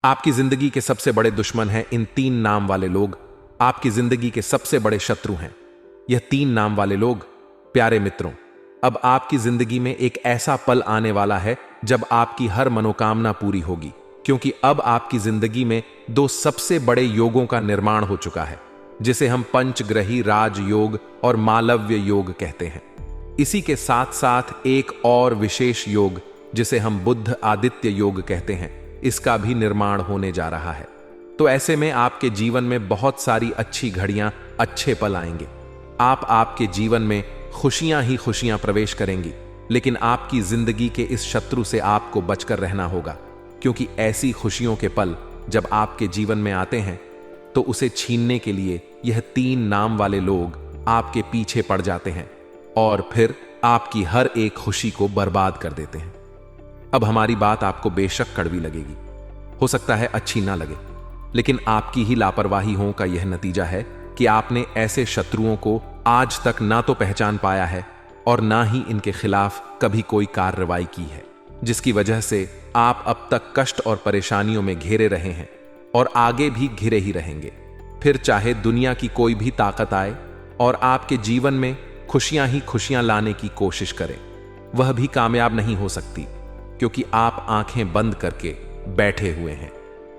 आपकी जिंदगी के सबसे बड़े दुश्मन हैं इन 3 नाम वाले लोग। आपकी जिंदगी के सबसे बड़े शत्रु हैं यह 3 नाम वाले लोग। प्यारे मित्रों, अब आपकी जिंदगी में एक ऐसा पल आने वाला है जब आपकी हर मनोकामना पूरी होगी, क्योंकि अब आपकी जिंदगी में 2 सबसे बड़े योगों का निर्माण हो चुका है, जिसे हम पंचग्रही राजयोग और मालव्य योग कहते हैं। इसी के साथ साथ एक और विशेष योग, जिसे हम बुद्ध आदित्य योग कहते हैं, इसका भी निर्माण होने जा रहा है। तो ऐसे में आपके जीवन में बहुत सारी अच्छी घड़ियां, अच्छे पल आएंगे। आपके जीवन में खुशियां ही खुशियां प्रवेश करेंगी, लेकिन आपकी जिंदगी के इस शत्रु से आपको बचकर रहना होगा, क्योंकि ऐसी खुशियों के पल जब आपके जीवन में आते हैं तो उसे छीनने के लिए यह 3 नाम वाले लोग आपके पीछे पड़ जाते हैं और फिर आपकी हर एक खुशी को बर्बाद कर देते हैं। अब हमारी बात आपको बेशक कड़वी लगेगी, हो सकता है अच्छी ना लगे, लेकिन आपकी ही लापरवाहियों का यह नतीजा है कि आपने ऐसे शत्रुओं को आज तक ना तो पहचान पाया है और ना ही इनके खिलाफ कभी कोई कार्रवाई की है, जिसकी वजह से आप अब तक कष्ट और परेशानियों में घिरे रहे हैं और आगे भी घिरे ही रहेंगे। फिर चाहे दुनिया की कोई भी ताकत आए और आपके जीवन में खुशियां ही खुशियां लाने की कोशिश करे, वह भी कामयाब नहीं हो सकती, क्योंकि आप आंखें बंद करके बैठे हुए हैं।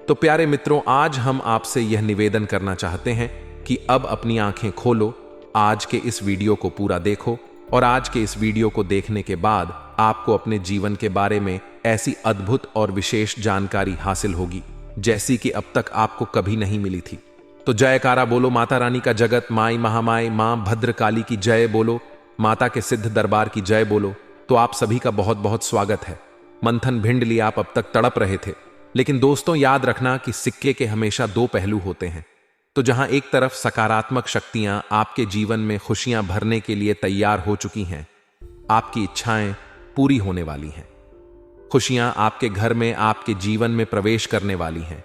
तो प्यारे मित्रों, आज हम आपसे यह निवेदन करना चाहते हैं कि अब अपनी आंखें खोलो, आज के इस वीडियो को पूरा देखो और आज के इस वीडियो को देखने के बाद आपको अपने जीवन के बारे में ऐसी अद्भुत और विशेष जानकारी हासिल होगी जैसी कि अब तक आपको कभी नहीं मिली थी। तो जयकारा बोलो, माता रानी का जगत, माई महामाई, मां भद्रकाली की जय बोलो, माता के सिद्ध दरबार की जय बोलो। तो आप सभी का बहुत बहुत स्वागत है। मंथन भिंडली, आप अब तक तड़प रहे थे, लेकिन दोस्तों याद रखना कि सिक्के के हमेशा 2 पहलू होते हैं। तो जहां एक तरफ सकारात्मक शक्तियां आपके जीवन में खुशियां भरने के लिए तैयार हो चुकी हैं, आपकी इच्छाएं पूरी होने वाली हैं, खुशियां आपके घर में, आपके जीवन में प्रवेश करने वाली हैं,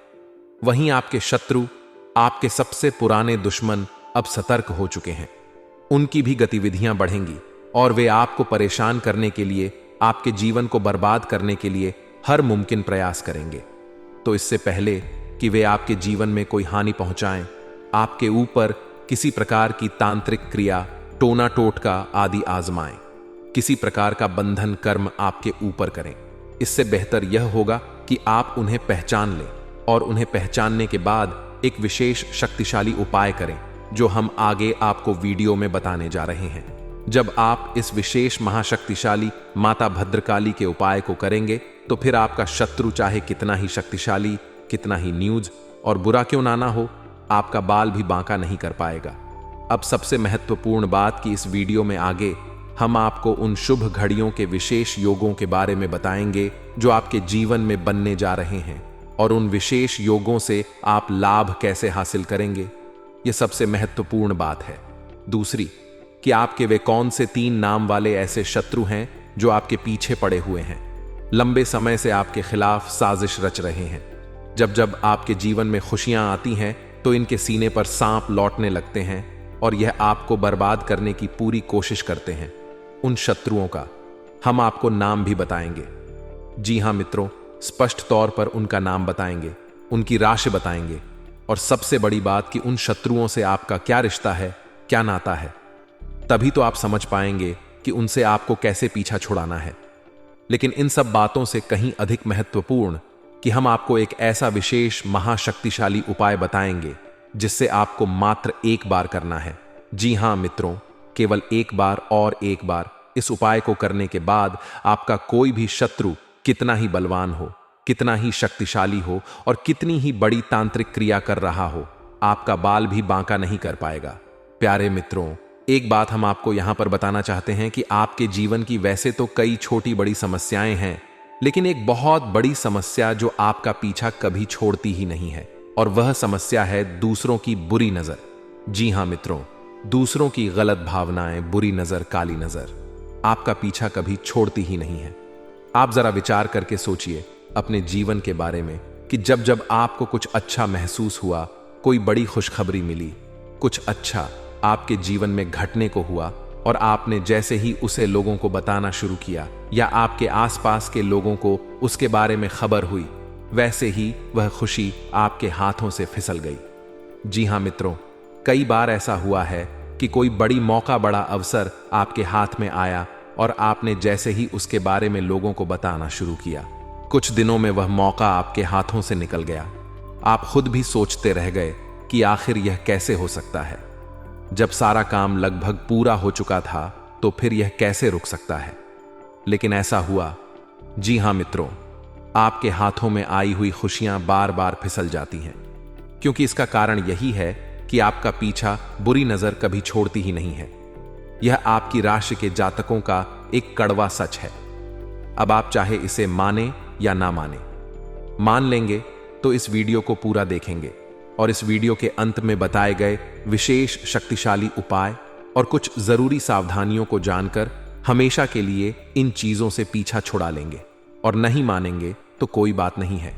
वहीं आपके शत्रु, आपके सबसे पुराने दुश्मन अब सतर्क हो चुके हैं। उनकी भी गतिविधियां बढ़ेंगी और वे आपको परेशान करने के लिए, आपके जीवन को बर्बाद करने के लिए हर मुमकिन प्रयास करेंगे। तो इससे पहले कि वे आपके जीवन में कोई हानि पहुंचाएं, आपके ऊपर किसी प्रकार की तांत्रिक क्रिया, टोना टोटका आदि आजमाएं, किसी प्रकार का बंधन कर्म आपके ऊपर करें। इससे बेहतर यह होगा कि आप उन्हें पहचान लें और उन्हें पहचानने के बाद एक विशेष शक्तिशाली उपाय करें, जो हम आगे आपको वीडियो में बताने जा रहे हैं। जब आप इस विशेष महाशक्तिशाली माता भद्रकाली के उपाय को करेंगे, तो फिर आपका शत्रु चाहे कितना ही शक्तिशाली, कितना ही न्यूज और बुरा क्यों ना हो, आपका बाल भी बांका नहीं कर पाएगा। अब सबसे महत्वपूर्ण बात कि इस वीडियो में आगे हम आपको उन शुभ घड़ियों के विशेष योगों के बारे में बताएंगे जो आपके जीवन में बनने जा रहे हैं, और उन विशेष योगों से आप लाभ कैसे हासिल करेंगे, यह सबसे महत्वपूर्ण बात है। दूसरी कि आपके वे कौन से 3 नाम वाले ऐसे शत्रु हैं जो आपके पीछे पड़े हुए हैं, लंबे समय से आपके खिलाफ साजिश रच रहे हैं। जब जब आपके जीवन में खुशियां आती हैं तो इनके सीने पर सांप लौटने लगते हैं और यह आपको बर्बाद करने की पूरी कोशिश करते हैं। उन शत्रुओं का हम आपको नाम भी बताएंगे। जी हां मित्रों, स्पष्ट तौर पर उनका नाम बताएंगे, उनकी राशि बताएंगे, और सबसे बड़ी बात कि उन शत्रुओं से आपका क्या रिश्ता है, क्या नाता है। तभी तो आप समझ पाएंगे कि उनसे आपको कैसे पीछा छुड़ाना है। लेकिन इन सब बातों से कहीं अधिक महत्वपूर्ण कि हम आपको एक ऐसा विशेष महाशक्तिशाली उपाय बताएंगे जिससे आपको मात्र एक बार करना है। जी हां मित्रों, केवल एक बार और एक बार। इस उपाय को करने के बाद आपका कोई भी शत्रु कितना ही बलवान हो, कितना ही शक्तिशाली हो और कितनी ही बड़ी तांत्रिक क्रिया कर रहा हो, आपका बाल भी बांका नहीं कर पाएगा। प्यारे मित्रों, एक बात हम आपको यहां पर बताना चाहते हैं कि आपके जीवन की वैसे तो कई छोटी बड़ी समस्याएं हैं, लेकिन एक बहुत बड़ी समस्या जो आपका पीछा कभी छोड़ती ही नहीं है, और वह समस्या है दूसरों की बुरी नजर। जी हां मित्रों, दूसरों की गलत भावनाएं, बुरी नजर, काली नजर आपका पीछा कभी छोड़ती ही नहीं है। आप जरा विचार करके सोचिए अपने जीवन के बारे में कि जब जब आपको कुछ अच्छा महसूस हुआ, कोई बड़ी खुशखबरी मिली, कुछ अच्छा आपके जीवन में घटने को हुआ, और आपने जैसे ही उसे लोगों को बताना शुरू किया या आपके आसपास के लोगों को उसके बारे में खबर हुई, वैसे ही वह खुशी आपके हाथों से फिसल गई। जी हां मित्रों, कई बार ऐसा हुआ है कि कोई बड़ी मौका, बड़ा अवसर आपके हाथ में आया और आपने जैसे ही उसके बारे में लोगों को बताना शुरू किया, कुछ दिनों में वह मौका आपके हाथों से निकल गया। आप खुद भी सोचते रह गए कि आखिर यह कैसे हो सकता है। जब सारा काम लगभग पूरा हो चुका था तो फिर यह कैसे रुक सकता है। लेकिन ऐसा हुआ। जी हां मित्रों, आपके हाथों में आई हुई खुशियां बार बार फिसल जाती हैं, क्योंकि इसका कारण यही है कि आपका पीछा बुरी नजर कभी छोड़ती ही नहीं है। यह आपकी राशि के जातकों का एक कड़वा सच है। अब आप चाहे इसे माने या ना माने, मान लेंगे तो इस वीडियो को पूरा देखेंगे और इस वीडियो के अंत में बताए गए विशेष शक्तिशाली उपाय और कुछ जरूरी सावधानियों को जानकर हमेशा के लिए इन चीजों से पीछा छुड़ा लेंगे। और नहीं मानेंगे तो कोई बात नहीं है।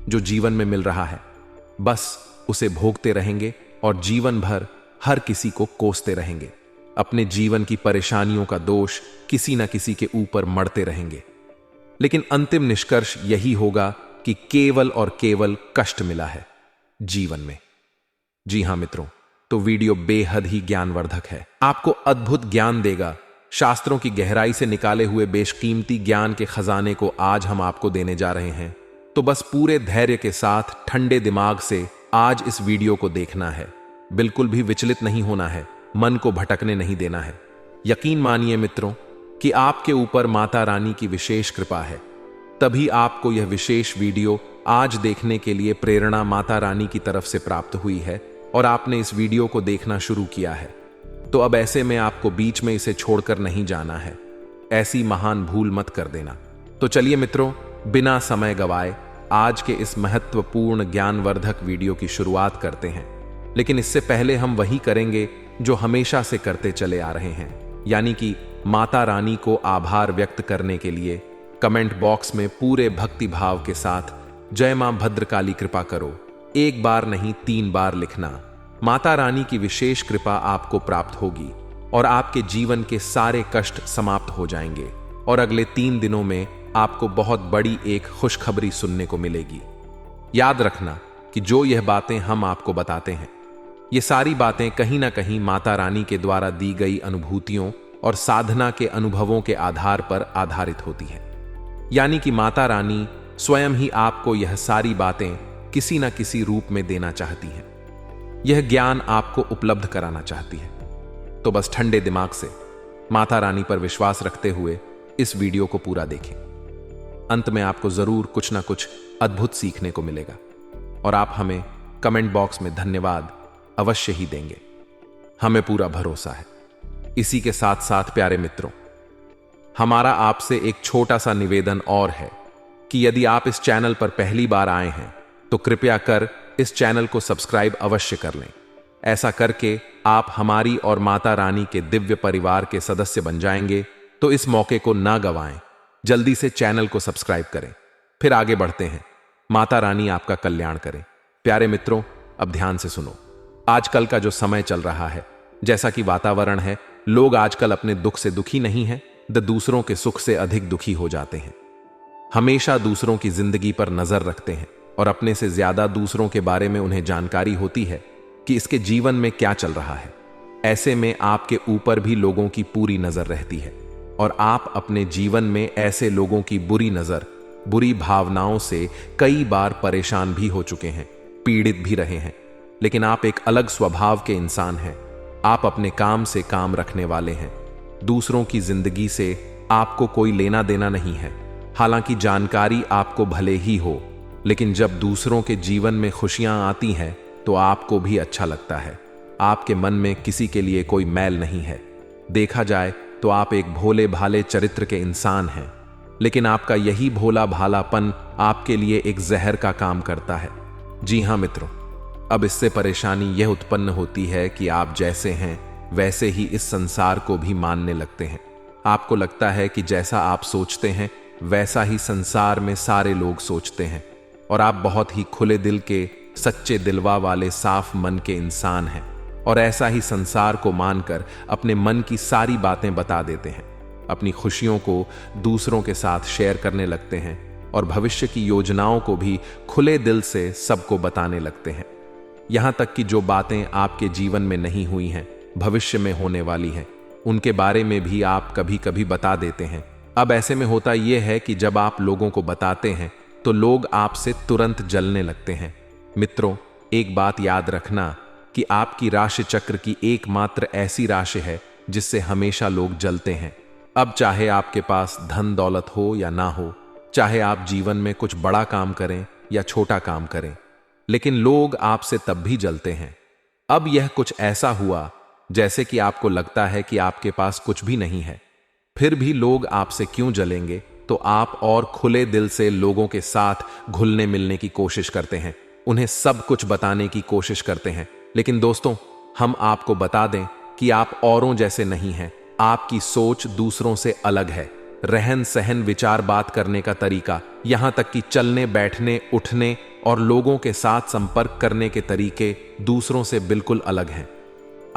जो जीवन में मिल रहा है बस उसे भोगते रहेंगे और जीवन भर हर किसी को कोसते रहेंगे। अपने जीवन की परेशानियों का दोष किसी न किसी के ऊपर मढ़ते रहेंगे। लेकिन अंतिम निष्कर्ष यही होगा कि केवल और केवल कष्ट मिला है जीवन में। जी हां मित्रों, तो वीडियो बेहद ही ज्ञानवर्धक है। आपको अद्भुत ज्ञान देगा। शास्त्रों की गहराई से निकाले हुए बेशकीमती ज्ञान के खजाने को आज हम आपको देने जा रहे हैं। तो बस पूरे धैर्य के साथ ठंडे दिमाग से आज इस वीडियो को देखना है। बिल्कुल भी विचलित नहीं होना है, मन को भटकने नहीं देना है। यकीन मानिए मित्रों कि आपके ऊपर माता रानी की विशेष कृपा है, तभी आपको यह विशेष वीडियो आज देखने के लिए प्रेरणा माता रानी की तरफ से प्राप्त हुई है और आपने इस वीडियो को देखना शुरू किया है। तो अब ऐसे में आपको बीच में इसे छोड़कर नहीं जाना है। ऐसी महान भूल मत कर देना। तो चलिए मित्रों, बिना समय गवाए आज के इस महत्वपूर्ण ज्ञानवर्धक वीडियो की शुरुआत करते हैं। लेकिन इससे पहले हम वही करेंगे जो हमेशा से करते चले आ रहे हैं, यानी कि माता रानी को आभार व्यक्त करने के लिए कमेंट बॉक्स में पूरे भक्ति भाव के साथ जय मां भद्रकाली कृपा करो, एक बार नहीं 3 बार लिखना। माता रानी की विशेष कृपा आपको प्राप्त होगी और आपके जीवन के सारे कष्ट समाप्त हो जाएंगे और अगले 3 दिनों में आपको बहुत बड़ी एक खुशखबरी सुनने को मिलेगी। याद रखना कि जो यह बातें हम आपको बताते हैं, ये सारी बातें कहीं ना कहीं माता रानी के द्वारा दी गई अनुभूतियों और साधना के अनुभवों के आधार पर आधारित होती है। यानी कि माता रानी स्वयं ही आपको यह सारी बातें किसी न किसी रूप में देना चाहती हैं। यह ज्ञान आपको उपलब्ध कराना चाहती है। तो बस ठंडे दिमाग से माता रानी पर विश्वास रखते हुए इस वीडियो को पूरा देखें। अंत में आपको जरूर कुछ ना कुछ अद्भुत सीखने को मिलेगा और आप हमें कमेंट बॉक्स में धन्यवाद अवश्य ही देंगे। हमें पूरा भरोसा है। इसी के साथ साथ प्यारे मित्रों, हमारा आपसे एक छोटा सा निवेदन और है कि यदि आप इस चैनल पर पहली बार आए हैं तो कृपया कर इस चैनल को सब्सक्राइब अवश्य कर लें। ऐसा करके आप हमारी और माता रानी के दिव्य परिवार के सदस्य बन जाएंगे। तो इस मौके को ना गवाएं, जल्दी से चैनल को सब्सक्राइब करें। फिर आगे बढ़ते हैं। माता रानी आपका कल्याण करें। प्यारे मित्रों, अब ध्यान से सुनो। आजकल का जो समय चल रहा है, जैसा कि वातावरण है, लोग आजकल अपने दुख से दुखी नहीं हैं, दूसरों के सुख से अधिक दुखी हो जाते हैं। हमेशा दूसरों की जिंदगी पर नजर रखते हैं और अपने से ज्यादा दूसरों के बारे में उन्हें जानकारी होती है कि इसके जीवन में क्या चल रहा है। ऐसे में आपके ऊपर भी लोगों की पूरी नजर रहती है और आप अपने जीवन में ऐसे लोगों की बुरी नजर, बुरी भावनाओं से कई बार परेशान भी हो चुके हैं, पीड़ित भी रहे हैं। लेकिन आप एक अलग स्वभाव के इंसान हैं। आप अपने काम से काम रखने वाले हैं। दूसरों की जिंदगी से आपको कोई लेना देना नहीं है। हालांकि जानकारी आपको भले ही हो, लेकिन जब दूसरों के जीवन में खुशियां आती हैं तो आपको भी अच्छा लगता है। आपके मन में किसी के लिए कोई मैल नहीं है। देखा जाए तो आप एक भोले भाले चरित्र के इंसान हैं, लेकिन आपका यही भोला भालापन आपके लिए एक जहर का काम करता है। जी हां मित्रों, अब इससे परेशानी यह उत्पन्न होती है कि आप जैसे हैं वैसे ही इस संसार को भी मानने लगते हैं। आपको लगता है कि जैसा आप सोचते हैं वैसा ही संसार में सारे लोग सोचते हैं और आप बहुत ही खुले दिल के, सच्चे दिलवा वाले, साफ मन के इंसान हैं और ऐसा ही संसार को मानकर अपने मन की सारी बातें बता देते हैं। अपनी खुशियों को दूसरों के साथ शेयर करने लगते हैं और भविष्य की योजनाओं को भी खुले दिल से सबको बताने लगते हैं। यहां तक कि जो बातें आपके जीवन में नहीं हुई हैं, भविष्य में होने वाली हैं, उनके बारे में भी आप कभी कभी बता देते हैं। अब ऐसे में होता यह है कि जब आप लोगों को बताते हैं तो लोग आपसे तुरंत जलने लगते हैं। मित्रों, एक बात याद रखना कि आपकी राशि चक्र की एकमात्र ऐसी राशि है जिससे हमेशा लोग जलते हैं। अब चाहे आपके पास धन दौलत हो या ना हो, चाहे आप जीवन में कुछ बड़ा काम करें या छोटा काम करें, लेकिन लोग आपसे तब भी जलते हैं। अब यह कुछ ऐसा हुआ जैसे कि आपको लगता है कि आपके पास कुछ भी नहीं है, फिर भी लोग आपसे क्यों जलेंगे, तो आप और खुले दिल से लोगों के साथ घुलने मिलने की कोशिश करते हैं, उन्हें सब कुछ बताने की कोशिश करते हैं। लेकिन दोस्तों, हम आपको बता दें कि आप औरों जैसे नहीं हैं। आपकी सोच दूसरों से अलग है। रहन सहन, विचार, बात करने का तरीका, यहां तक कि चलने बैठने उठने और लोगों के साथ संपर्क करने के तरीके दूसरों से बिल्कुल अलग हैं।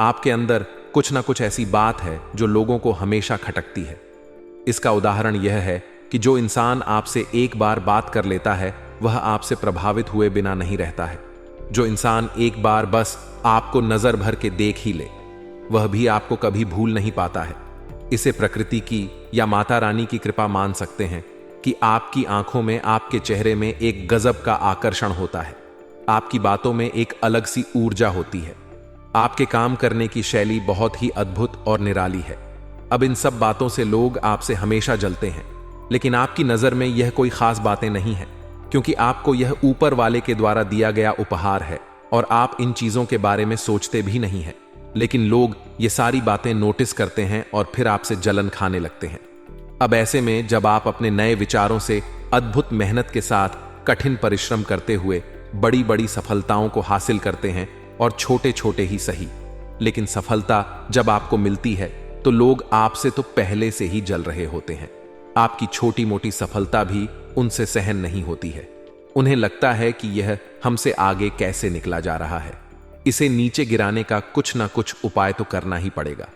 आपके अंदर कुछ ना कुछ ऐसी बात है जो लोगों को हमेशा खटकती है। इसका उदाहरण यह है कि जो इंसान आपसे एक बार बात कर लेता है वह आपसे प्रभावित हुए बिना नहीं रहता है। जो इंसान एक बार बस आपको नजर भर के देख ही ले, वह भी आपको कभी भूल नहीं पाता है। इसे प्रकृति की या माता रानी की कृपा मान सकते हैं कि आपकी आंखों में, आपके चेहरे में एक गजब का आकर्षण होता है। आपकी बातों में एक अलग सी ऊर्जा होती है। आपके काम करने की शैली बहुत ही अद्भुत और निराली है। अब इन सब बातों से लोग आपसे हमेशा जलते हैं, लेकिन आपकी नजर में यह कोई खास बातें नहीं है, क्योंकि आपको यह ऊपर वाले के द्वारा दिया गया उपहार है और आप इन चीजों के बारे में सोचते भी नहीं है। लेकिन लोग ये सारी बातें नोटिस करते हैं और फिर आपसे जलन खाने लगते हैं। अब ऐसे में जब आप अपने नए विचारों से अद्भुत मेहनत के साथ कठिन परिश्रम करते हुए बड़ी बड़ी सफलताओं को हासिल करते हैं, और छोटे छोटे ही सही, लेकिन सफलता जब आपको मिलती है तो लोग आपसे तो पहले से ही जल रहे होते हैं। आपकी छोटी मोटी सफलता भी उनसे सहन नहीं होती है। उन्हें लगता है कि यह हमसे आगे कैसे निकला जा रहा है, इसे नीचे गिराने का कुछ ना कुछ उपाय तो करना ही पड़ेगा।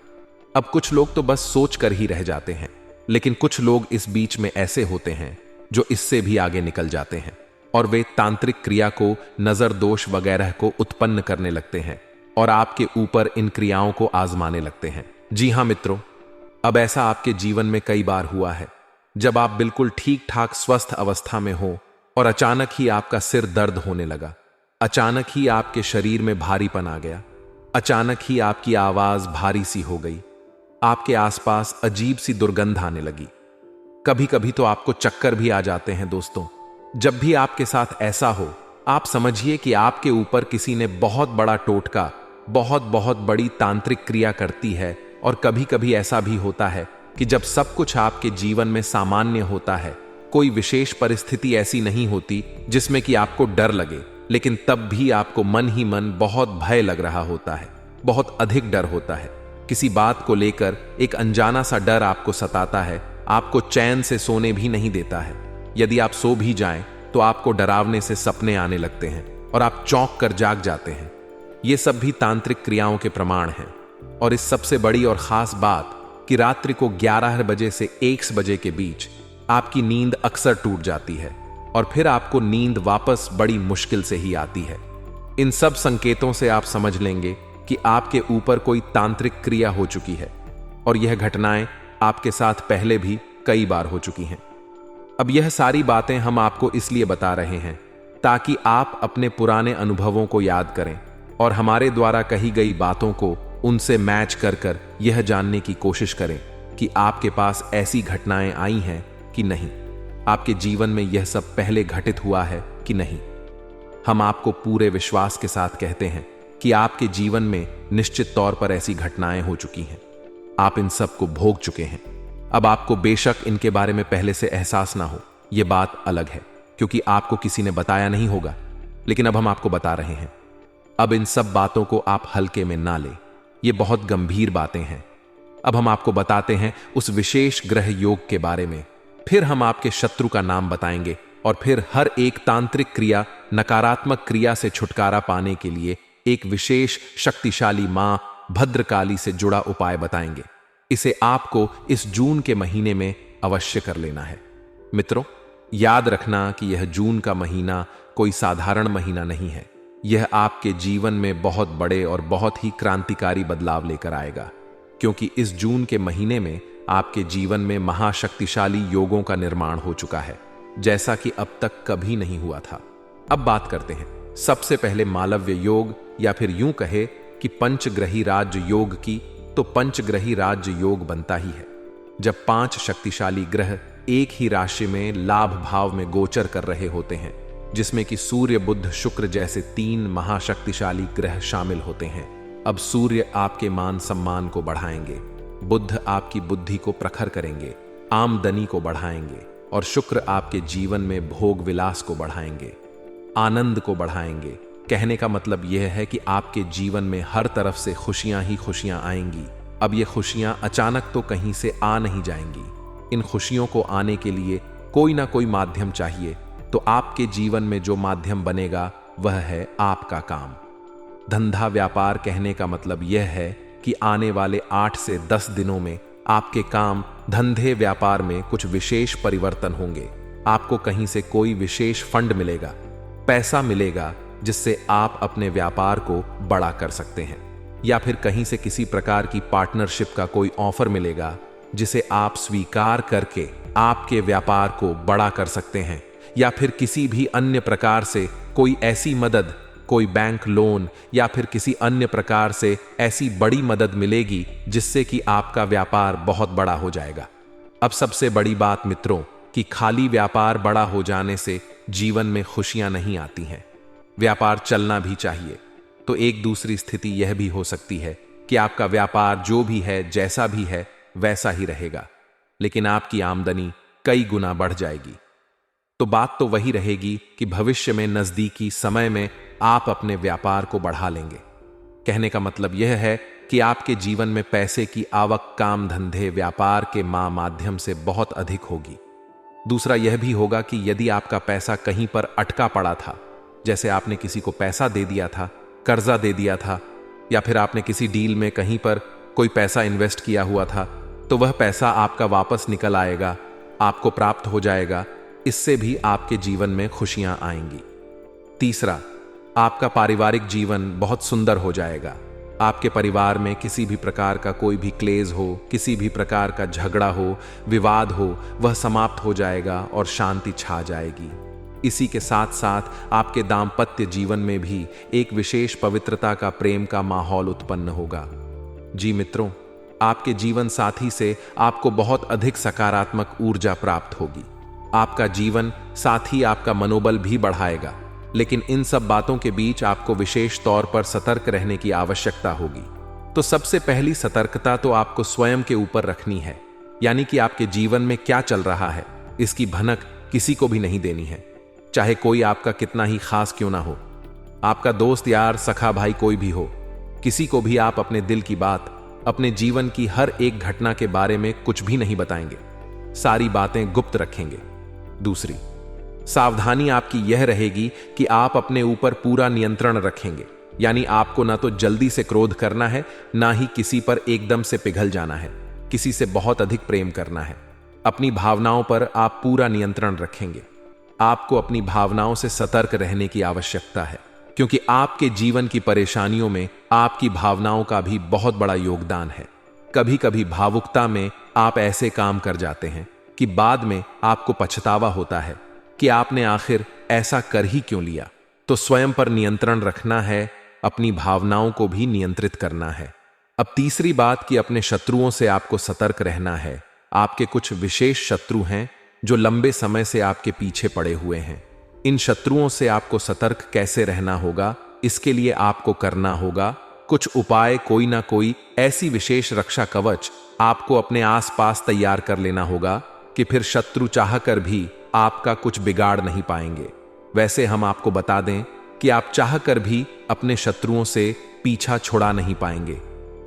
अब कुछ लोग तो बस सोच कर ही रह जाते हैं, लेकिन कुछ लोग इस बीच में ऐसे होते हैं जो इससे भी आगे निकल जाते हैं और वे तांत्रिक क्रिया को, नजर दोष वगैरह को उत्पन्न करने लगते हैं और आपके ऊपर इन क्रियाओं को आजमाने लगते हैं। जी हां मित्रों, अब ऐसा आपके जीवन में कई बार हुआ है, जब आप बिल्कुल ठीक ठाक स्वस्थ अवस्था में हो और अचानक ही आपका सिर दर्द होने लगा, अचानक ही आपके शरीर में भारीपन आ गया, अचानक ही आपकी आवाज भारी सी हो गई, आपके आसपास अजीब सी दुर्गंध आने लगी, कभी कभी तो आपको चक्कर भी आ जाते हैं। दोस्तों, जब भी आपके साथ ऐसा हो, आप समझिए कि आपके ऊपर किसी ने बहुत बड़ा टोटका, बहुत बहुत बड़ी तांत्रिक क्रिया करती है। और कभी कभी ऐसा भी होता है कि जब सब कुछ आपके जीवन में सामान्य होता है, कोई विशेष परिस्थिति ऐसी नहीं होती जिसमें कि आपको डर लगे, लेकिन तब भी आपको मन ही मन बहुत भय लग रहा होता है, बहुत अधिक डर होता है। किसी बात को लेकर एक अनजाना सा डर आपको सताता है, आपको चैन से सोने भी नहीं देता है। यदि आप सो भी जाएं तो आपको डरावने से सपने आने लगते हैं और आप चौंक कर जाग जाते हैं। ये सब भी तांत्रिक क्रियाओं के प्रमाण हैं। और इस सबसे बड़ी और खास बात कि रात्रि को 11 बजे से 1 बजे के बीच आपकी नींद अक्सर टूट जाती है और फिर आपको नींद वापस बड़ी मुश्किल से ही आती है। इन सब संकेतों से आप समझ लेंगे कि आपके ऊपर कोई तांत्रिक क्रिया हो चुकी है और यह घटनाएं आपके साथ पहले भी कई बार हो चुकी हैं। अब यह सारी बातें हम आपको इसलिए बता रहे हैं ताकि आप अपने पुराने अनुभवों को याद करें और हमारे द्वारा कही गई बातों को उनसे मैच कर कर यह जानने की कोशिश करें कि आपके पास ऐसी घटनाएं आई हैं कि नहीं, आपके जीवन में यह सब पहले घटित हुआ है कि नहीं। हम आपको पूरे विश्वास के साथ कहते हैं कि आपके जीवन में निश्चित तौर पर ऐसी घटनाएं हो चुकी हैं। आप इन सब को भोग चुके हैं। अब आपको बेशक इनके बारे में पहले से एहसास ना हो, यह बात अलग है, क्योंकि आपको किसी ने बताया नहीं होगा, लेकिन अब हम आपको बता रहे हैं। अब इन सब बातों को आप हल्के में ना लें, ये बहुत गंभीर बातें हैं। अब हम आपको बताते हैं उस विशेष ग्रह योग के बारे में, फिर हम आपके शत्रु का नाम बताएंगे और फिर हर एक तांत्रिक क्रिया, नकारात्मक क्रिया से छुटकारा पाने के लिए एक विशेष शक्तिशाली मां भद्रकाली से जुड़ा उपाय बताएंगे। इसे आपको इस जून के महीने में अवश्य कर लेना है। मित्रों, याद रखना कि यह जून का महीना कोई साधारण महीना नहीं है। यह आपके जीवन में बहुत बड़े और बहुत ही क्रांतिकारी बदलाव लेकर आएगा, क्योंकि इस जून के महीने में आपके जीवन में महाशक्तिशाली योगों का निर्माण हो चुका है, जैसा कि अब तक कभी नहीं हुआ था। अब बात करते हैं सबसे पहले मालव्य योग, या फिर यूं कहे कि पंचग्रही राज्य योग की। तो पंचग्रही राज्य योग बनता ही है जब 5 शक्तिशाली ग्रह एक ही राशि में लाभ भाव में गोचर कर रहे होते हैं, जिसमें कि सूर्य, बुध, शुक्र जैसे 3 महाशक्तिशाली ग्रह शामिल होते हैं। अब सूर्य आपके मान सम्मान को बढ़ाएंगे, बुध आपकी बुद्धि को प्रखर करेंगे, आमदनी को बढ़ाएंगे, और शुक्र आपके जीवन में भोग विलास को बढ़ाएंगे, आनंद को बढ़ाएंगे। कहने का मतलब यह है कि आपके जीवन में हर तरफ से खुशियां ही खुशियां आएंगी। अब ये खुशियां अचानक तो कहीं से आ नहीं जाएंगी। इन खुशियों को आने के लिए कोई ना कोई माध्यम चाहिए। तो आपके जीवन में जो माध्यम बनेगा वह है आपका काम, धंधा, व्यापार। कहने का मतलब यह है कि आने वाले 8 से 10 दिनों में आपके काम, धंधे, व्यापार में कुछ विशेष परिवर्तन होंगे। आपको कहीं से कोई विशेष फंड मिलेगा, पैसा मिलेगा, जिससे आप अपने व्यापार को बड़ा कर सकते हैं। या फिर कहीं से किसी प्रकार की पार्टनरशिप का कोई ऑफर मिलेगा, जिसे आप स्वीकार करके आपके व्यापार को बड़ा कर सकते हैं। या फिर किसी भी अन्य प्रकार से कोई ऐसी मदद, कोई बैंक लोन या फिर किसी अन्य प्रकार से ऐसी बड़ी मदद मिलेगी जिससे कि आपका व्यापार बहुत बड़ा हो जाएगा। अब सबसे बड़ी बात मित्रों, कि खाली व्यापार बड़ा हो जाने से जीवन में खुशियां नहीं आती हैं। व्यापार चलना भी चाहिए। तो एक दूसरी स्थिति यह भी हो सकती है कि आपका व्यापार जो भी है, जैसा भी है, वैसा ही रहेगा, लेकिन आपकी आमदनी कई गुना बढ़ जाएगी। तो बात तो वही रहेगी कि भविष्य में नजदीकी समय में आप अपने व्यापार को बढ़ा लेंगे। कहने का मतलब यह है कि आपके जीवन में पैसे की आवक काम, धंधे, व्यापार के माध्यम से बहुत अधिक होगी। दूसरा यह भी होगा कि यदि आपका पैसा कहीं पर अटका पड़ा था, जैसे आपने किसी को पैसा दे दिया था, कर्जा दे दिया था, या फिर आपने किसी डील में कहीं पर कोई पैसा इन्वेस्ट किया हुआ था, तो वह पैसा आपका वापस निकल आएगा, आपको प्राप्त हो जाएगा। इससे भी आपके जीवन में खुशियां आएंगी। तीसरा, आपका पारिवारिक जीवन बहुत सुंदर हो जाएगा। आपके परिवार में किसी भी प्रकार का कोई भी क्लेश हो, किसी भी प्रकार का झगड़ा हो, विवाद हो, वह समाप्त हो जाएगा और शांति छा जाएगी। इसी के साथ साथ आपके दाम्पत्य जीवन में भी एक विशेष पवित्रता का, प्रेम का माहौल उत्पन्न होगा। जी मित्रों, आपके जीवन साथी से आपको बहुत अधिक सकारात्मक ऊर्जा प्राप्त होगी। आपका जीवन साथी आपका मनोबल भी बढ़ाएगा, लेकिन इन सब बातों के बीच आपको विशेष तौर पर सतर्क रहने की आवश्यकता होगी। तो सबसे पहली सतर्कता तो आपको स्वयं के ऊपर रखनी है, यानी कि आपके जीवन में क्या चल रहा है इसकी भनक किसी को भी नहीं देनी है, चाहे कोई आपका कितना ही खास क्यों ना हो। आपका दोस्त, यार, सखा, भाई कोई भी हो, किसी को भी आप अपने दिल की बात, अपने जीवन की हर एक घटना के बारे में कुछ भी नहीं बताएंगे, सारी बातें गुप्त रखेंगे। दूसरी सावधानी आपकी यह रहेगी कि आप अपने ऊपर पूरा नियंत्रण रखेंगे, यानी आपको ना तो जल्दी से क्रोध करना है, ना ही किसी पर एकदम से पिघल जाना है, किसी से बहुत अधिक प्रेम करना है। अपनी भावनाओं पर आप पूरा नियंत्रण रखेंगे। आपको अपनी भावनाओं से सतर्क रहने की आवश्यकता है, क्योंकि आपके जीवन की परेशानियों में आपकी भावनाओं का भी बहुत बड़ा योगदान है। कभी कभी भावुकता में आप ऐसे काम कर जाते हैं कि बाद में आपको पछतावा होता है कि आपने आखिर ऐसा कर ही क्यों लिया। तो स्वयं पर नियंत्रण रखना है, अपनी भावनाओं को भी नियंत्रित करना है। अब तीसरी बात कि अपने शत्रुओं से आपको सतर्क रहना है। आपके कुछ विशेष शत्रु हैं जो लंबे समय से आपके पीछे पड़े हुए हैं। इन शत्रुओं से आपको सतर्क कैसे रहना होगा, इसके लिए आपको करना होगा कुछ उपाय, कोई ना कोई ऐसी विशेष रक्षा कवच आपको अपने आसपास तैयार कर लेना होगा कि फिर शत्रु चाहकर भी आपका कुछ बिगाड़ नहीं पाएंगे। वैसे हम आपको बता दें कि आप चाहकर भी अपने शत्रुओं से पीछा छुड़ा नहीं पाएंगे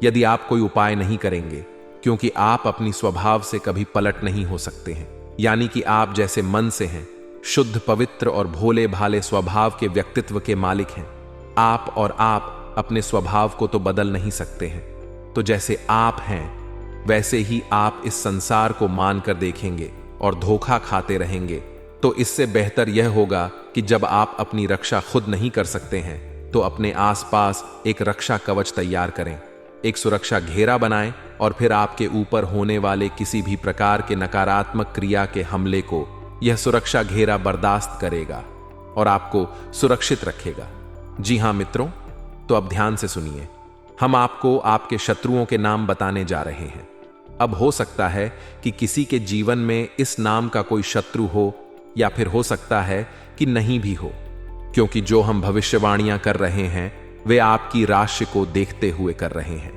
यदि आप कोई उपाय नहीं करेंगे, क्योंकि आप अपनी स्वभाव से कभी पलट नहीं हो सकते हैं। यानी कि आप जैसे मन से हैं, शुद्ध, पवित्र और भोले भाले स्वभाव के व्यक्तित्व के मालिक हैं। आप अपने स्वभाव को तो बदल नहीं सकते हैं। तो जैसे आप हैं वैसे ही आप इस संसार को मानकर देखेंगे और धोखा खाते रहेंगे, तो इससे बेहतर यह होगा कि जब आप अपनी रक्षा खुद नहीं कर सकते हैं तो अपने आसपास एक रक्षा कवच तैयार करें, एक सुरक्षा घेरा बनाएं और फिर आपके ऊपर होने वाले किसी भी प्रकार के नकारात्मक क्रिया के हमले को यह सुरक्षा घेरा बर्दाश्त करेगा और आपको सुरक्षित रखेगा। जी हां मित्रों, तो अब ध्यान से सुनिए। हम आपको आपके शत्रुओं के नाम बताने जा रहे हैं। अब हो सकता है कि किसी के जीवन में इस नाम का कोई शत्रु हो या फिर हो सकता है कि नहीं भी हो, क्योंकि जो हम भविष्यवाणियां कर रहे हैं वे आपकी राशि को देखते हुए कर रहे हैं,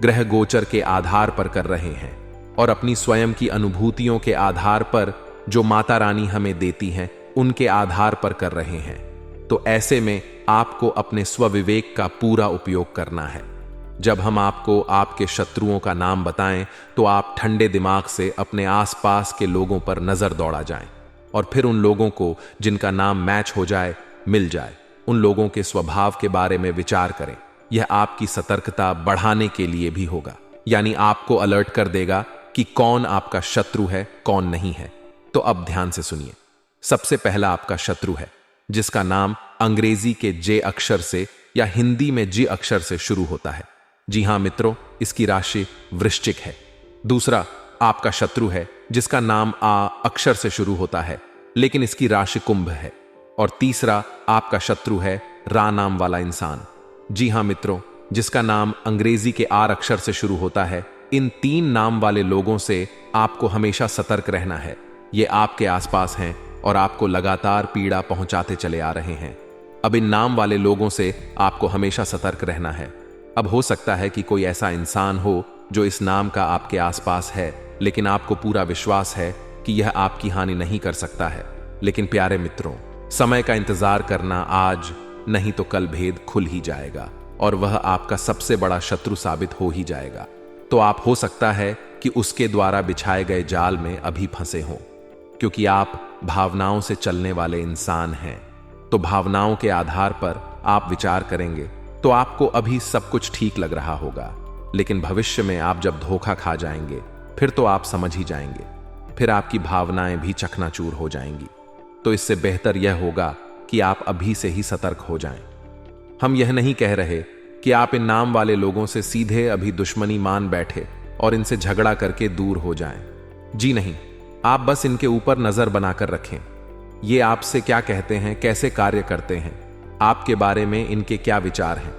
ग्रह गोचर के आधार पर कर रहे हैं और अपनी स्वयं की अनुभूतियों के आधार पर जो माता रानी हमें देती हैं उनके आधार पर कर रहे हैं। तो ऐसे में आपको अपने स्वविवेक का पूरा उपयोग करना है। जब हम आपको आपके शत्रुओं का नाम बताएं तो आप ठंडे दिमाग से अपने आसपास के लोगों पर नजर दौड़ा जाएं और फिर उन लोगों को जिनका नाम मैच हो जाए, मिल जाए, उन लोगों के स्वभाव के बारे में विचार करें। यह आपकी सतर्कता बढ़ाने के लिए भी होगा, यानी आपको अलर्ट कर देगा कि कौन आपका शत्रु है, कौन नहीं है। तो अब ध्यान से सुनिए। सबसे पहला आपका शत्रु है जिसका नाम अंग्रेजी के जे अक्षर से या हिंदी में जी अक्षर से शुरू होता है। जी हां मित्रों, इसकी राशि वृश्चिक है। दूसरा आपका शत्रु है जिसका नाम आ अक्षर से शुरू होता है लेकिन इसकी राशि कुंभ है। और तीसरा आपका शत्रु है रा नाम वाला इंसान। जी हां मित्रों, जिसका नाम अंग्रेजी के आर अक्षर से शुरू होता है। इन 3 नाम वाले लोगों से आपको हमेशा सतर्क रहना है। ये आपके आसपास हैं और आपको लगातार पीड़ा पहुंचाते चले आ रहे हैं। अब इन नाम वाले लोगों से आपको हमेशा सतर्क रहना है। अब हो सकता है कि कोई ऐसा इंसान हो जो इस नाम का आपके आसपास है, लेकिन आपको पूरा विश्वास है कि यह आपकी हानि नहीं कर सकता है। लेकिन प्यारे मित्रों, समय का इंतजार करना, आज नहीं तो कल भेद खुल ही जाएगा और वह आपका सबसे बड़ा शत्रु साबित हो ही जाएगा। तो आप हो सकता है कि उसके द्वारा बिछाए गए जाल में अभी फंसे हों, क्योंकि आप भावनाओं से चलने वाले इंसान हैं। तो भावनाओं के आधार पर आप विचार करेंगे तो आपको अभी सब कुछ ठीक लग रहा होगा, लेकिन भविष्य में आप जब धोखा खा जाएंगे फिर तो आप समझ ही जाएंगे, फिर आपकी भावनाएं भी चकनाचूर हो जाएंगी। तो इससे बेहतर यह होगा कि आप अभी से ही सतर्क हो जाएं। हम यह नहीं कह रहे कि आप इन नाम वाले लोगों से सीधे अभी दुश्मनी मान बैठे और इनसे झगड़ा करके दूर हो जाएं। जी नहीं, आप बस इनके ऊपर नजर बनाकर रखें। ये आपसे क्या कहते हैं, कैसे कार्य करते हैं, आपके बारे में इनके क्या विचार हैं,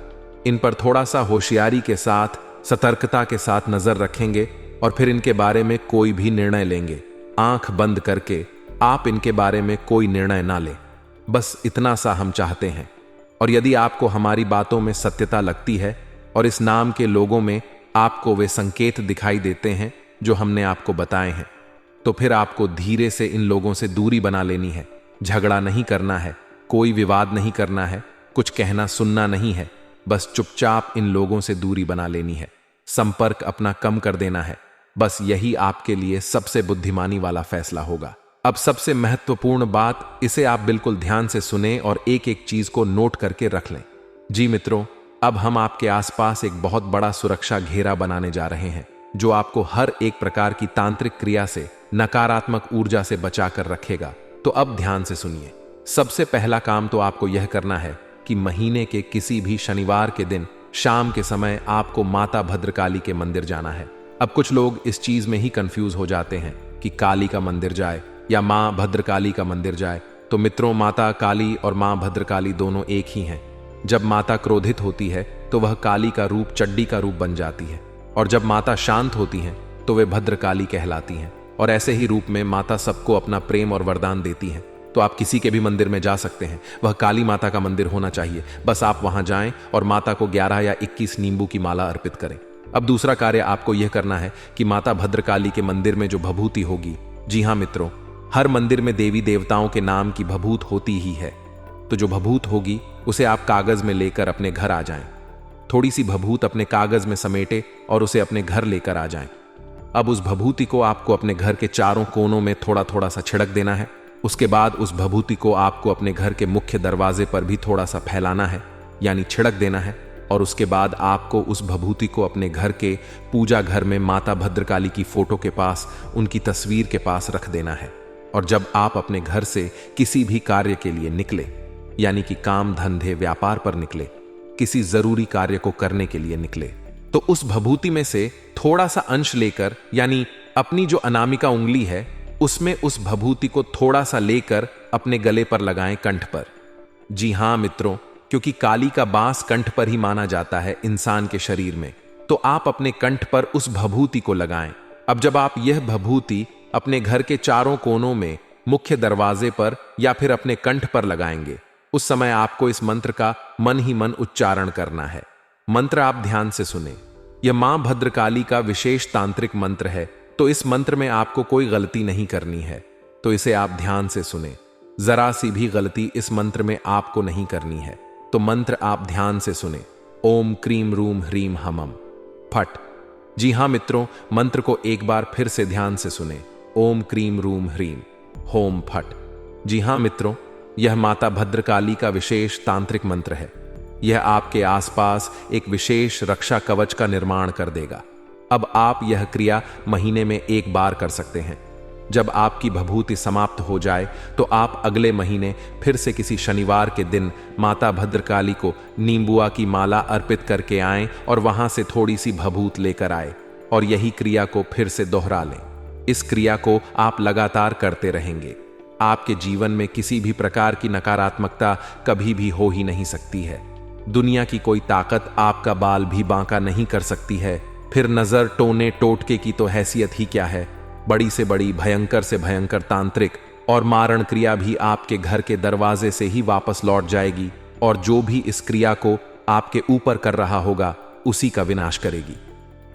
इन पर थोड़ा सा होशियारी के साथ, सतर्कता के साथ नजर रखेंगे और फिर इनके बारे में कोई भी निर्णय लेंगे। आंख बंद करके आप इनके बारे में कोई निर्णय ना लें। बस इतना सा हम चाहते हैं। और यदि आपको हमारी बातों में सत्यता लगती है और इस नाम के लोगों में आपको वे संकेत दिखाई देते हैं जो हमने आपको बताए हैं, तो फिर आपको धीरे से इन लोगों से दूरी बना लेनी है। झगड़ा नहीं करना है, कोई विवाद नहीं करना है, कुछ कहना सुनना नहीं है, बस चुपचाप इन लोगों से दूरी बना लेनी है, संपर्क अपना कम कर देना है। बस यही आपके लिए सबसे बुद्धिमानी वाला फैसला होगा। अब सबसे महत्वपूर्ण बात, इसे आप बिल्कुल ध्यान से सुने और एक एक चीज को नोट करके रख लें। जी मित्रों, अब हम आपके आसपास एक बहुत बड़ा सुरक्षा घेरा बनाने जा रहे हैं जो आपको हर एक प्रकार की तांत्रिक क्रिया से, नकारात्मक ऊर्जा से बचा कर रखेगा। तो अब ध्यान से सुनिए। सबसे पहला काम तो आपको यह करना है कि महीने के किसी भी शनिवार के दिन शाम के समय आपको माता भद्रकाली के मंदिर जाना है। अब कुछ लोग इस चीज में ही कंफ्यूज हो जाते हैं कि काली का मंदिर जाए या मां भद्रकाली का मंदिर जाए। तो मित्रों, माता काली और मां भद्रकाली दोनों एक ही हैं। जब माता क्रोधित होती है तो वह काली का रूप, चड्डी का रूप बन जाती है, और जब माता शांत होती हैं तो वे भद्रकाली कहलाती हैं। और ऐसे ही रूप में माता सबको अपना प्रेम और वरदान देती हैं। तो आप किसी के भी मंदिर में जा सकते हैं, वह काली माता का मंदिर होना चाहिए। बस आप वहां जाएं और माता को 11 या 21 नींबू की माला अर्पित करें। अब दूसरा कार्य आपको यह करना है कि माता भद्रकाली के मंदिर में जो भभूति होगी, जी हां मित्रों, हर मंदिर में देवी देवताओं के नाम की भभूत होती ही है। तो जो भभूत होगी उसे आप कागज में लेकर अपने घर आ जाएं। थोड़ी सी भभूत अपने कागज में समेटे और उसे अपने घर लेकर आ जाएं। अब उस भभूति को आपको अपने घर के चारों कोनों में थोड़ा थोड़ा सा छिड़क देना है। उसके बाद उस भभूति को आपको अपने घर के मुख्य दरवाजे पर भी थोड़ा सा फैलाना है, यानी छिड़क देना है। और उसके बाद आपको उस भभूति को अपने घर के पूजा घर में माता भद्रकाली की फोटो के पास, उनकी तस्वीर के पास रख देना है। और जब आप अपने घर से किसी भी कार्य के लिए निकले, यानी कि काम धंधे व्यापार पर निकले, किसी जरूरी कार्य को करने के लिए निकले, तो उस भभूति में से थोड़ा सा अंश लेकर, यानी अपनी जो अनामिका उंगली है उसमें उस भभूति को थोड़ा सा लेकर अपने गले पर लगाएं, कंठ पर। जी हां मित्रों, क्योंकि काली का बांस कंठ पर ही माना जाता है इंसान के शरीर में, तो आप अपने कंठ पर उस भभूति को लगाएं। अब जब आप यह भभूति अपने घर के चारों कोनों में, मुख्य दरवाजे पर या फिर अपने कंठ पर लगाएंगे, उस समय आपको इस मंत्र का मन ही मन उच्चारण करना है। मंत्र आप ध्यान से सुने। यह मां भद्रकाली का विशेष तांत्रिक मंत्र है, तो इस मंत्र में आपको कोई गलती नहीं करनी है, तो इसे आप ध्यान से सुने। जरा सी भी गलती इस मंत्र में आपको नहीं करनी है, तो मंत्र आप ध्यान से सुने। ओम क्रीम रूम ह्रीम हमम फट। जी हां मित्रों, मंत्र को एक बार फिर से ध्यान से सुने। ओम क्रीम रूम ह्रीम होम फट। जी हां मित्रों, यह माता भद्रकाली का विशेष तांत्रिक मंत्र है। यह आपके आसपास एक विशेष रक्षा कवच का निर्माण कर देगा। अब आप यह क्रिया महीने में एक बार कर सकते हैं। जब आपकी भभूति समाप्त हो जाए तो आप अगले महीने फिर से किसी शनिवार के दिन माता भद्रकाली को नींबुआ की माला अर्पित करके आएं और वहां से थोड़ी सी भभूत लेकर आए और यही क्रिया को फिर से दोहरा लें। इस क्रिया को आप लगातार करते रहेंगे। आपके जीवन में किसी भी प्रकार की नकारात्मकता कभी भी हो ही नहीं सकती है। दुनिया की कोई ताकत आपका बाल भी बांका नहीं कर सकती है। फिर नजर, टोने, टोटके की तो हैसियत ही क्या है। बड़ी से बड़ी, भयंकर से भयंकर तांत्रिक और मारण क्रिया भी आपके घर के दरवाजे से ही वापस लौट जाएगी और जो भी इस क्रिया को आपके ऊपर कर रहा होगा उसी का विनाश करेगी।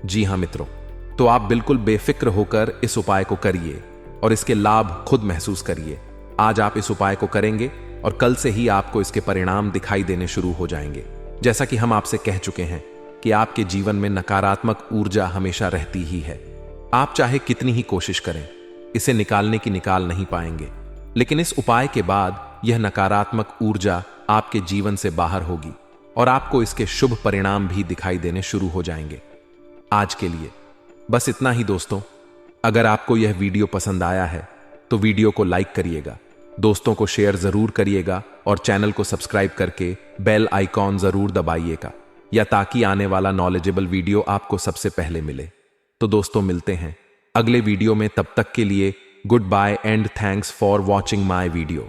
जी हां मित्रों, तो आप बिल्कुल बेफिक्र होकर इस उपाय को करिए और इसके लाभ खुद महसूस करिए। आज आप इस उपाय को करेंगे और कल से ही आपको इसके परिणाम दिखाई देने शुरू हो जाएंगे। जैसा कि हम आपसे कह चुके हैं कि आपके जीवन में नकारात्मक ऊर्जा हमेशा रहती ही है। आप चाहे कितनी ही कोशिश करें, इसे निकालने की निकाल नहीं पाएंगे, लेकिन इस उपाय के बाद यह नकारात्मक ऊर्जा आपके जीवन से बाहर होगी और आपको इसके शुभ परिणाम भी दिखाई देने शुरू हो जाएंगे। आज के लिए बस इतना ही दोस्तों। अगर आपको यह वीडियो पसंद आया है तो वीडियो को लाइक करिएगा, दोस्तों को शेयर जरूर करिएगा और चैनल को सब्सक्राइब करके बेल आइकॉन जरूर दबाइएगा, या ताकि आने वाला नॉलेजेबल वीडियो आपको सबसे पहले मिले। तो दोस्तों मिलते हैं अगले वीडियो में, तब तक के लिए good bye and thanks for watching my video.